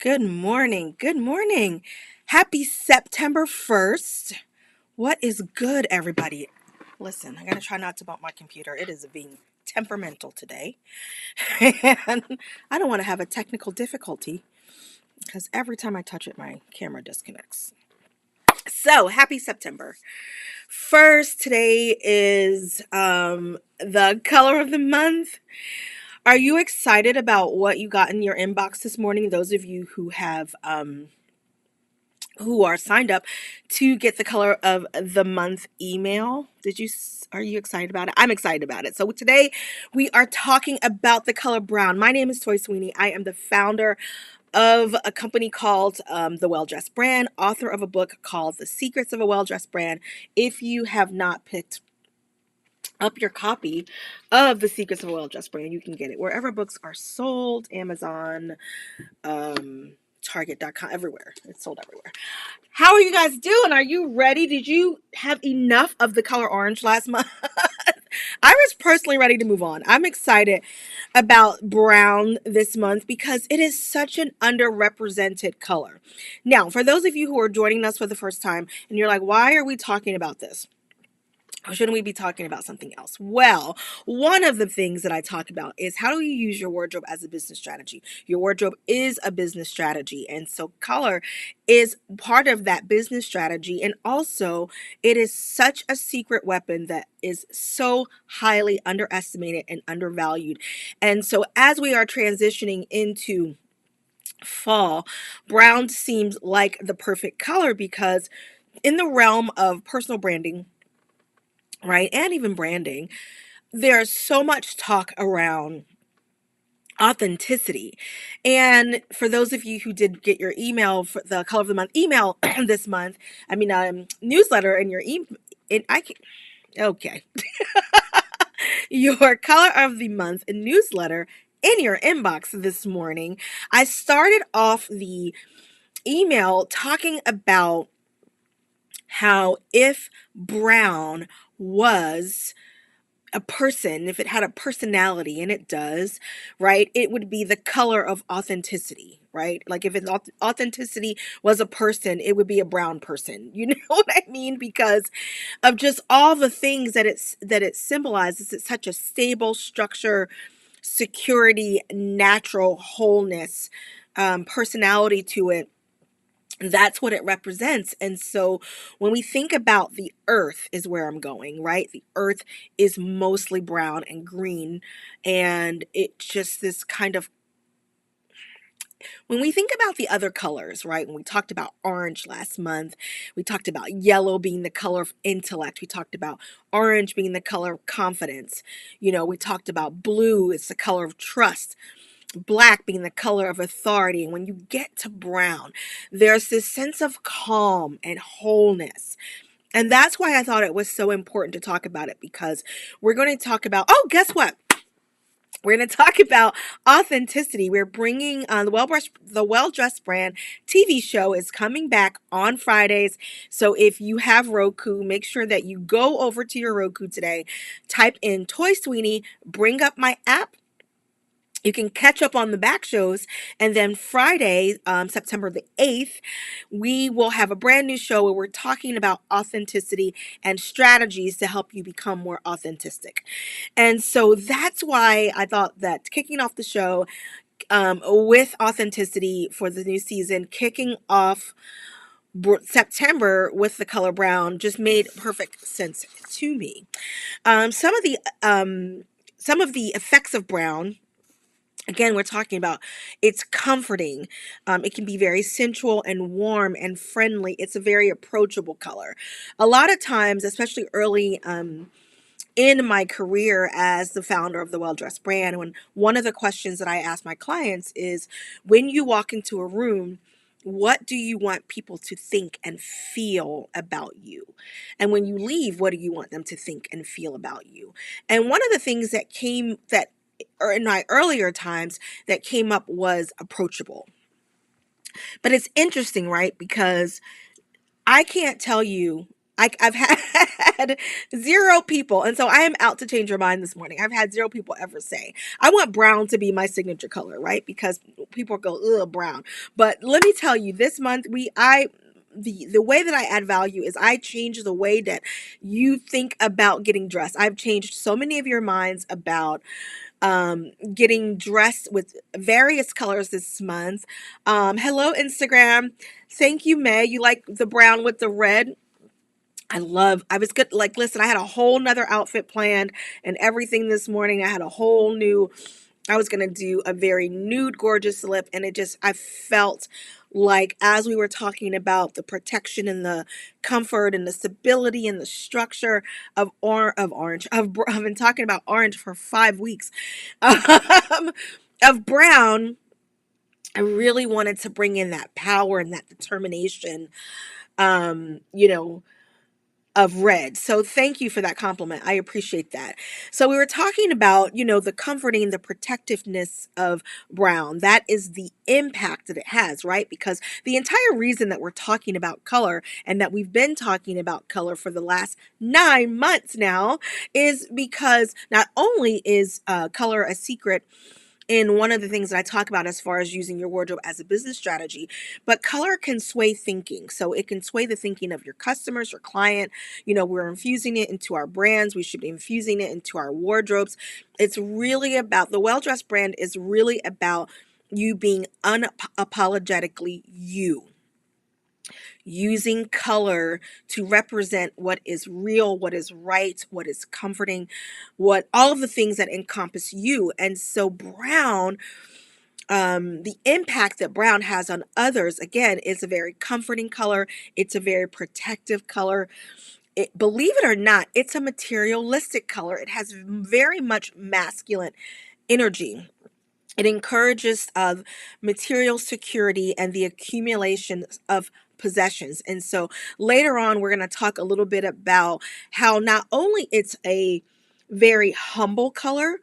Good morning. Good morning. Happy September 1st. What is good, everybody? Listen, I gotta try not to bump my computer. It is being temperamental today. And I don't want to have a technical difficulty because every time I touch it, my camera disconnects. So, happy September. First, today is the color of the month. Are you excited about what you got in your inbox this morning? Those of you who are signed up to get the color of the month email. Are you excited about it? I'm excited about it. So today we are talking about the color brown. My name is Toy Sweeney. I am the founder of a company called The Well Dressed Brand, author of a book called The Secrets of a Well Dressed Brand. If you have not picked up your copy of The Secrets of a Well Dressed Brand, you can get it wherever books are sold, Amazon, Target.com, everywhere. It's sold everywhere. How are you guys doing? Are you ready? Did you have enough of the color orange last month? I was personally ready to move on. I'm excited about brown this month because it is such an underrepresented color. Now, for those of you who are joining us for the first time and you're like, why are we talking about this? Or shouldn't we be talking about something else? Well, one of the things that I talk about is how do you use your wardrobe as a business strategy? Your wardrobe is a business strategy. And so color is part of that business strategy. And also, it is such a secret weapon that is so highly underestimated and undervalued. And so, as we are transitioning into fall, brown seems like the perfect color because in the realm of personal branding, right? And even branding, there's so much talk around authenticity. And for those of you who did get your email for the color of the month email this month, newsletter in your okay, your color of the month newsletter in your inbox this morning, I started off the email talking about how if brown was a person, if it had a personality, and it does, right, it would be the color of authenticity, right? Like if authenticity was a person, it would be a brown person. You know what I mean? Because of just all the things that it symbolizes. It's such a stable structure, security, natural wholeness, personality to it. That's what it represents. And so when we think about the earth is where I'm going, right? The earth is mostly brown and green. And it's just this kind of, when we think about the other colors, right? When we talked about orange last month, we talked about yellow being the color of intellect. We talked about orange being the color of confidence. We talked about blue, it's the color of trust, black being the color of authority. And when you get to brown, there's this sense of calm and wholeness. And that's why I thought it was so important to talk about it, because we're going to talk about, oh, guess what? We're going to talk about authenticity. We're bringing the Well Dressed Brand TV show is coming back on Fridays. So if you have Roku, make sure that you go over to your Roku today, type in Toy Sweeney, bring up my app. You can catch up on the back shows. And then Friday, September the 8th, we will have a brand new show where we're talking about authenticity and strategies to help you become more authentic. And so that's why I thought that kicking off the show with authenticity for the new season, kicking off September with the color brown just made perfect sense to me. Some of the effects of brown. Again, we're talking about it's comforting. It can be very sensual and warm and friendly. It's a very approachable color. A lot of times, especially early in my career as the founder of the Well Dressed Brand, when one of the questions that I ask my clients is, when you walk into a room, what do you want people to think and feel about you? And when you leave, what do you want them to think and feel about you? And one of the things that or in my earlier times that came up was approachable. But it's interesting, right? Because I can't tell you I've had zero people, and so I am out to change your mind this morning. I've had zero people ever say, I want brown to be my signature color, right? Because people go, ugh, brown. But let me tell you, this month, the way that I add value is I change the way that you think about getting dressed. I've changed so many of your minds about getting dressed with various colors this month. Hello, Instagram. Thank you, May. You like the brown with the red? I was good. Like, listen, I had a whole nother outfit planned and everything this morning. I was going to do a very nude, gorgeous lip. And I felt like, as we were talking about the protection and the comfort and the stability and the structure of orange, I've been talking about orange for 5 weeks, of brown. I really wanted to bring in that power and that determination, you know, of red. So thank you for that compliment. I appreciate that. So we were talking about, the comforting, the protectiveness of brown. That is the impact that it has, right? Because the entire reason that we're talking about color and that we've been talking about color for the last 9 months now is because not only is color a secret in one of the things that I talk about as far as using your wardrobe as a business strategy, but color can sway thinking. So it can sway the thinking of your customers, your client. We're infusing it into our brands. We should be infusing it into our wardrobes. It's really about the Well Dressed brand is really about you being unapologetically you, using color to represent what is real, what is right, what is comforting, what all of the things that encompass you. And so brown, the impact that brown has on others, again, is a very comforting color. It's a very protective color. Believe it or not, it's a materialistic color. It has very much masculine energy. It encourages of material security and the accumulation of possessions. And so later on, we're going to talk a little bit about how not only it's a very humble color,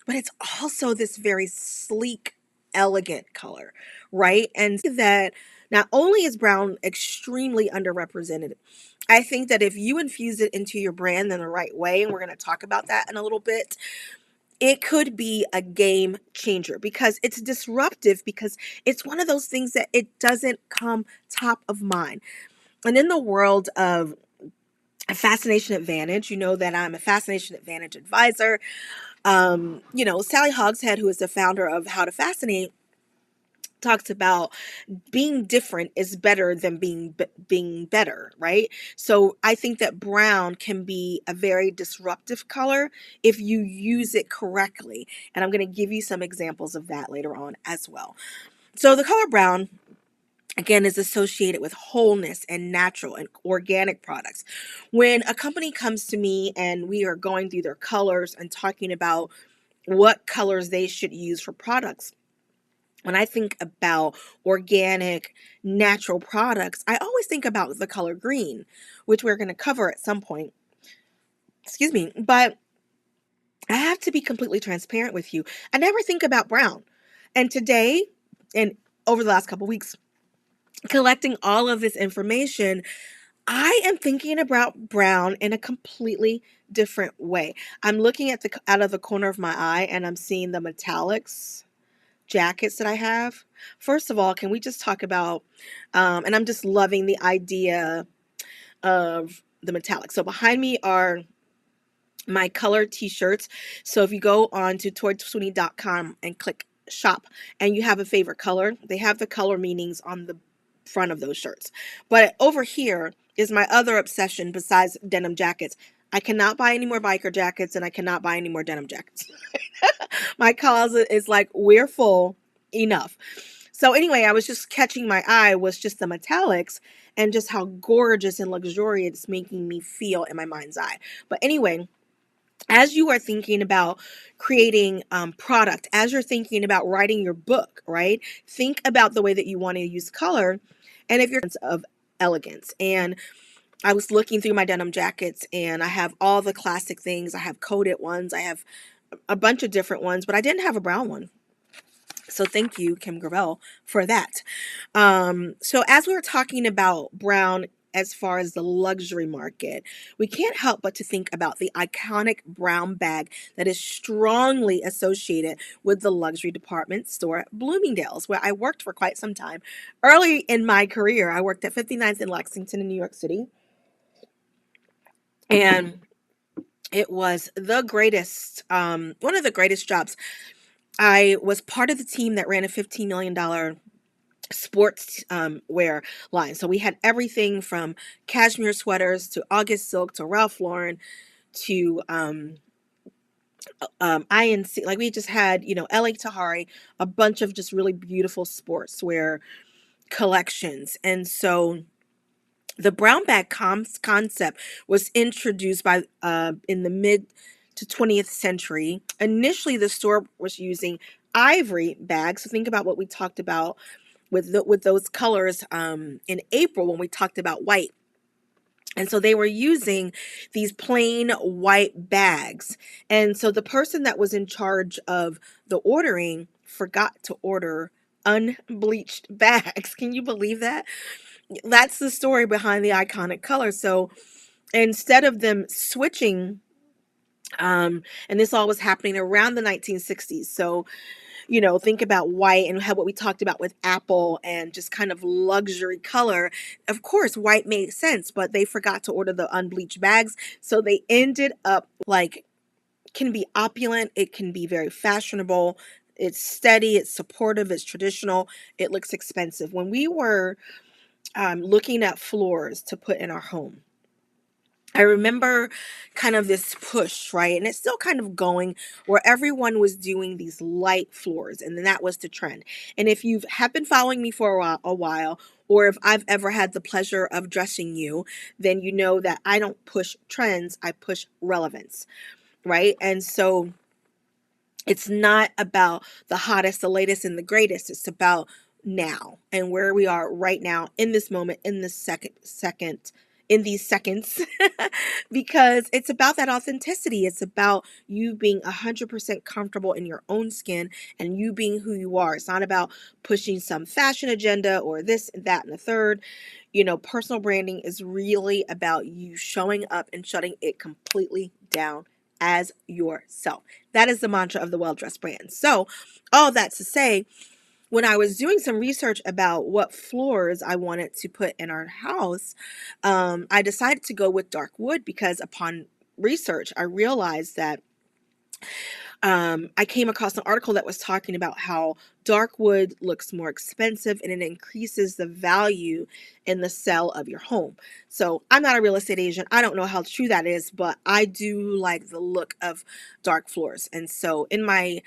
but it's also this very sleek, elegant color, right? And that not only is brown extremely underrepresented, I think that if you infuse it into your brand in the right way, and we're going to talk about that in a little bit, it could be a game changer because it's disruptive, because it's one of those things that it doesn't come top of mind. And in the world of a Fascination Advantage, you know that I'm a Fascination Advantage advisor. Sally Hogshead, who is the founder of How to Fascinate, talks about being different is better than being better, right? So I think that brown can be a very disruptive color if you use it correctly, and I'm going to give you some examples of that later on as well. So the color brown, again, is associated with wholeness and natural and organic products. When a company comes to me and we are going through their colors and talking about what colors they should use for products, when I think about organic, natural products, I always think about the color green, which we're going to cover at some point. Excuse me. But I have to be completely transparent with you. I never think about brown. And today, and over the last couple weeks, collecting all of this information, I am thinking about brown in a completely different way. I'm looking at the out of the corner of my eye and I'm seeing the metallics jackets that I have. First of all, can we just talk about, and I'm just loving the idea of the metallic. So behind me are my color t-shirts. So if you go on to toysweeney.com and click shop and you have a favorite color, they have the color meanings on the front of those shirts. But over here is my other obsession besides denim jackets. I cannot buy any more biker jackets and I cannot buy any more denim jackets. My closet is like, we're full, enough. So anyway, I was just catching my eye was just the metallics and just how gorgeous and luxurious it's making me feel in my mind's eye. But anyway, as you are thinking about creating product, as you're thinking about writing your book, right? Think about the way that you want to use color, and if you're of elegance. And I was looking through my denim jackets, and I have all the classic things. I have coated ones. I have a bunch of different ones, but I didn't have a brown one. So thank you, Kim Gravel, for that. So as we were talking about brown as far as the luxury market, we can't help but to think about the iconic brown bag that is strongly associated with the luxury department store at Bloomingdale's, where I worked for quite some time. Early in my career, I worked at 59th in Lexington in New York City, and it was the greatest, one of the greatest jobs. I was part of the team that ran a $15 million sports wear line. So we had everything from cashmere sweaters to August silk to Ralph Lauren to INC. Like we just had, LA Tahari, a bunch of just really beautiful sportswear collections. And so the brown bag concept was introduced by in the mid to 20th century. Initially, the store was using ivory bags. So think about what we talked about with those colors in April when we talked about white. And so they were using these plain white bags. And so the person that was in charge of the ordering forgot to order unbleached bags. Can you believe that? That's the story behind the iconic color. So instead of them switching, and this all was happening around the 1960s. So, think about white and how what we talked about with Apple and just kind of luxury color. Of course, white made sense, but they forgot to order the unbleached bags. So they ended up like, can be opulent, it can be very fashionable, it's steady, it's supportive, it's traditional, it looks expensive. When we were looking at floors to put in our home, I remember kind of this push, right? And it's still kind of going where everyone was doing these light floors, and then that was the trend. And if you have been following me for a while, or if I've ever had the pleasure of dressing you, then you know that I don't push trends, I push relevance, right? And so it's not about the hottest, the latest, and the greatest. It's about now and where we are right now in this moment, in this second, in these seconds, because it's about that authenticity. It's about you being 100% comfortable in your own skin and you being who you are. It's not about pushing some fashion agenda or this and that and the third. Personal branding is really about you showing up and shutting it completely down as yourself. That is the mantra of the Well Dressed brand. So, all that to say, when I was doing some research about what floors I wanted to put in our house, I decided to go with dark wood because upon research, I realized that I came across an article that was talking about how dark wood looks more expensive and it increases the value in the sale of your home. So I'm not a real estate agent. I don't know how true that is, but I do like the look of dark floors. And so in my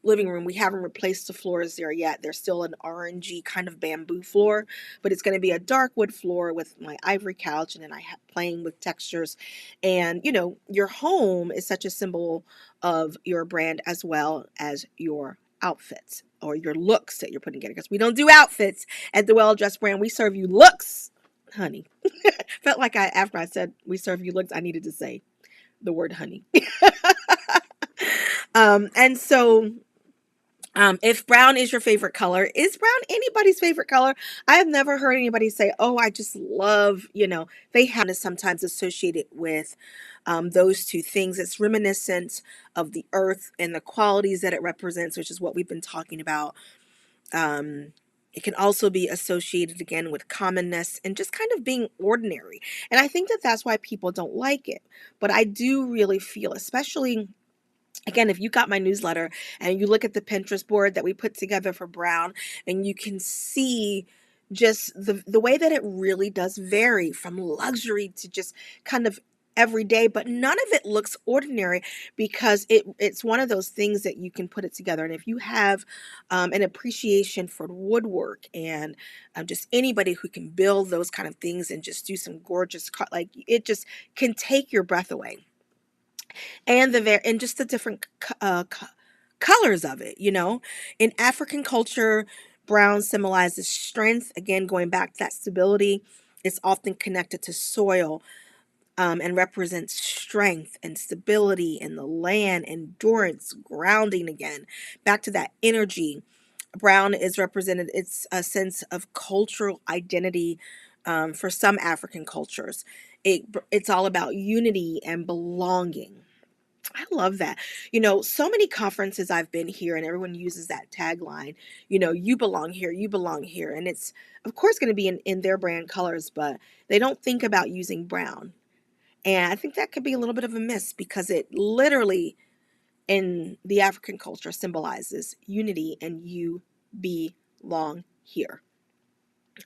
living room, we haven't replaced the floors there yet. There's still an orangey kind of bamboo floor, but it's going to be a dark wood floor with my ivory couch, and then I have playing with textures. And your home is such a symbol of your brand as well as your outfits or your looks that you're putting together. Because we don't do outfits at the Well Dressed brand. We serve you looks, honey. Felt like after I said we serve you looks, I needed to say the word honey. And so if brown is your favorite color, is brown anybody's favorite color? I have never heard anybody say, oh, I just love, they have is sometimes associated with those two things. It's reminiscent of the earth and the qualities that it represents, which is what we've been talking about. It can also be associated again with commonness and just kind of being ordinary. And I think that that's why people don't like it. But I do really feel, especially again, if you got my newsletter and you look at the Pinterest board that we put together for brown, and you can see just the way that it really does vary from luxury to just kind of everyday, but none of it looks ordinary because it's one of those things that you can put it together. And if you have an appreciation for woodwork and just anybody who can build those kind of things and just do some gorgeous like it just can take your breath away. And just the different colors of it. In African culture, brown symbolizes strength. Again, going back to that stability, it's often connected to soil, and represents strength and stability in the land, endurance, grounding. Again, back to that energy. Brown is represented. It's a sense of cultural identity, for some African cultures. It's all about unity and belonging. I love that. So many conferences I've been here and everyone uses that tagline, you belong here, you belong here. And it's, of course, going to be in their brand colors, but they don't think about using brown. And I think that could be a little bit of a miss because it literally, in the African culture, symbolizes unity and you belong here.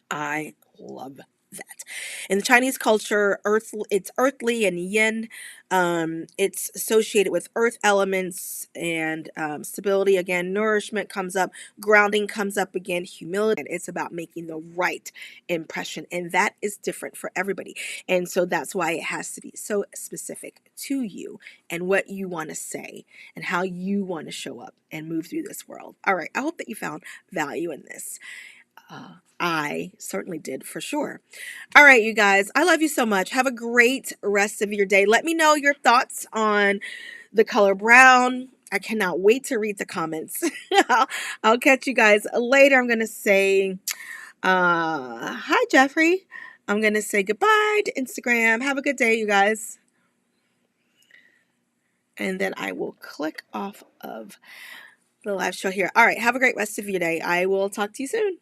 I love that. In the Chinese culture, it's earthly and yin. It's associated with earth elements and stability. Again, nourishment comes up, grounding comes up again, humility. And it's about making the right impression. And that is different for everybody. And so that's why it has to be so specific to you and what you want to say and how you want to show up and move through this world. All right. I hope that you found value in this. I certainly did, for sure. All right, you guys, I love you so much. Have a great rest of your day. Let me know your thoughts on the color brown. I cannot wait to read the comments. I'll catch you guys later. I'm going to say, hi, Jeffrey. I'm going to say goodbye to Instagram. Have a good day, you guys. And then I will click off of the live show here. All right, have a great rest of your day. I will talk to you soon.